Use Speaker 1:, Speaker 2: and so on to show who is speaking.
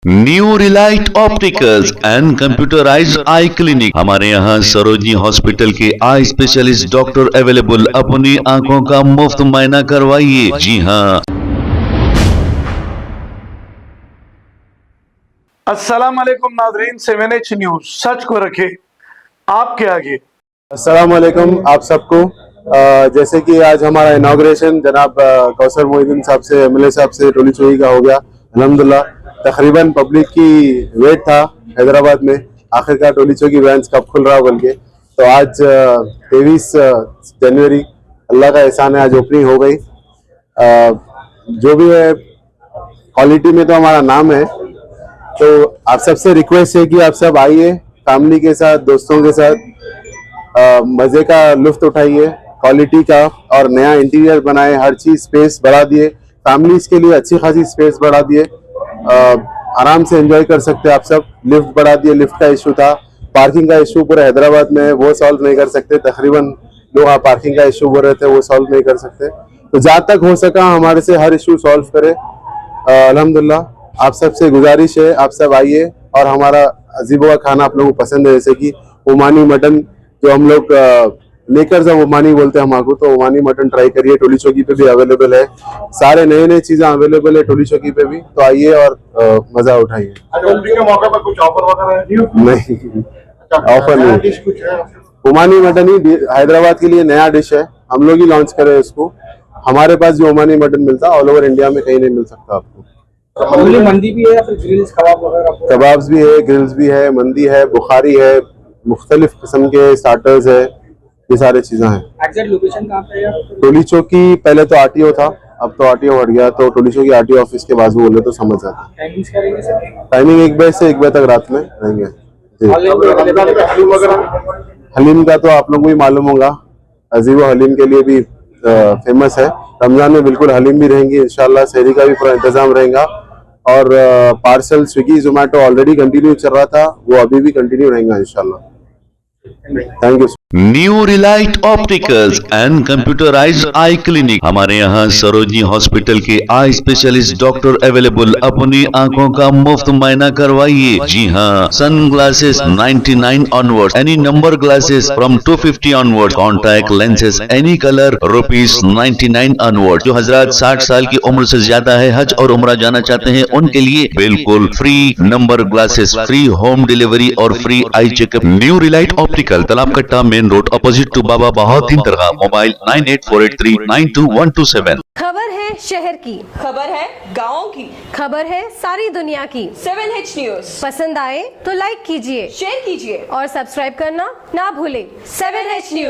Speaker 1: New Relight opticals and computerised I clinic. हमारे यहाँ Sarojini hospital के आई स्पेशलिस्ट डॉक्टर अवेलेबल। अपनी आंखों का मुफ्त मुआयना करवाइए। जी हाँ।
Speaker 2: अस्सलाम वालेकुम नाज़रीन, 7H न्यूज सच को रखे आपके आगे।
Speaker 3: अस्सलाम वालेकुम आप सबको। जैसे कि आज हमारा इनाग्रेशन जनाब कौसर मोहिद्दीन साहब से, एमएलए साहब से टोली चोई का हो गया अल्हम्दुलिल्लाह। तकरीबन पब्लिक की वेट था हैदराबाद में, आखिरकार टोली चोई की वैन्स कब खुल रहा बोल के। तो आज 23 जनवरी अल्लाह का एहसान है, आज ओपनिंग हो गई। जो भी है क्वालिटी में तो हमारा नाम है। तो आप सबसे रिक्वेस्ट है कि आप सब आइए फैमिली के साथ, दोस्तों के साथ, मजे का लुफ्त उठाइए क्वालिटी का, और नया इंटीरियर बनाए, हर चीज स्पेस बढ़ा दिए, फैमिलीज के लिए अच्छी खासी स्पेस बढ़ा दिए, आराम से एंजॉय कर सकते हैं आप सब। लिफ्ट बढ़ा दिए, लिफ्ट का इशू था, पार्किंग का इशू पूरे हैदराबाद में, वो सॉल्व नहीं कर सकते। तकरीबन लोग पार्किंग का इशू बोल रहे थे, वो सॉल्व नहीं कर सकते। तो जहाँ तक हो सका हमारे से हर इशू सॉल्व करे। अल्हम्दुलिल्लाह आप सबसे गुजारिश है, आप सब आइए और हमारा अजीबों का खाना आप लोगों को पसंद है, जैसे कि ओमानी मटन जो हम लोग लेकर जब ओमानी बोलते हैं हमारे, तो ओमानी मटन ट्राई करिए। टोली चौकी पे भी अवेलेबल है, सारे नए नए चीजें अवेलेबल है टोली चौकी पे भी। तो आइए और मजा उठाइए।
Speaker 2: के मौके पर कुछ ऑफर वगैरह है?
Speaker 3: नहीं, ऑफर नहीं। ओमानी मटन ही हैदराबाद के लिए नया डिश है, हम लोग ही लॉन्च करे उसको। हमारे पास जो ओमानी मटन मिलता है ऑल ओवर इंडिया में कहीं नहीं मिल सकता आपको।
Speaker 4: मंदी भी है या फिर ग्रिल्स कबाब वगैरह?
Speaker 3: कबाब्स भी है, ग्रिल्स भी है, मंदी है, बुखारी है, मुख्तलिफ किस्म के स्टार्टर्स है, ये सारी चीजें हैं।
Speaker 4: एग्जैक्ट लोकेशन कहाँ पे है?
Speaker 3: टोली चौकी पहले तो आरटीओ था, अब तो आरटीओ हट गया, तो टोली चौकी आरटीओ ऑफिस के बाजू बोले तो समझ जाता है।
Speaker 4: टाइमिंग्स क्या रहेंगे सर?
Speaker 3: टाइमिंग 1 बजे से 1 बजे तक रात में रहेंगे जी। हलीम का तो आप लोगों को ही मालूम होगा, अजीब हलीम के लिए भी फेमस है। रमजान में बिल्कुल हलीम भी रहेंगी इंशाल्लाह, सहरी का भी पूरा इंतजाम रहेगा। और parcel Swiggy Zomato already continue चल रहा था, वो अभी भी कंटिन्यू रहेगा इंशाल्लाह। Thank you.
Speaker 1: New Relight opticals and computerised I clinic. हमारे यहाँ सरोजनी हॉस्पिटल के आई स्पेशलिस्ट डॉक्टर अवेलेबल। अपनी आंखों का मुफ्त मुआयना करवाइए। जी हाँ। Sunglasses 99 onward, any number glasses from 250 onward, contact lenses any colour ₹99 onward. जो हजरात 60 साल की उम्र से ज्यादा है, हज और उम्रा जाना चाहते हैं, उनके लिए बिल्कुल free number glasses, free home delivery और free eye checkup. New relight optical, Talab Katta, main road, opposite to Baba Bahauddin दरगाह। मोबाइल 9848392127।
Speaker 5: खबर है शहर की,
Speaker 6: खबर है गाँव की,
Speaker 5: खबर है सारी दुनिया की।
Speaker 6: 7H न्यूज
Speaker 5: पसंद आए तो लाइक कीजिए,
Speaker 6: शेयर कीजिए
Speaker 5: और सब्सक्राइब करना ना भूलें।
Speaker 6: 7H news.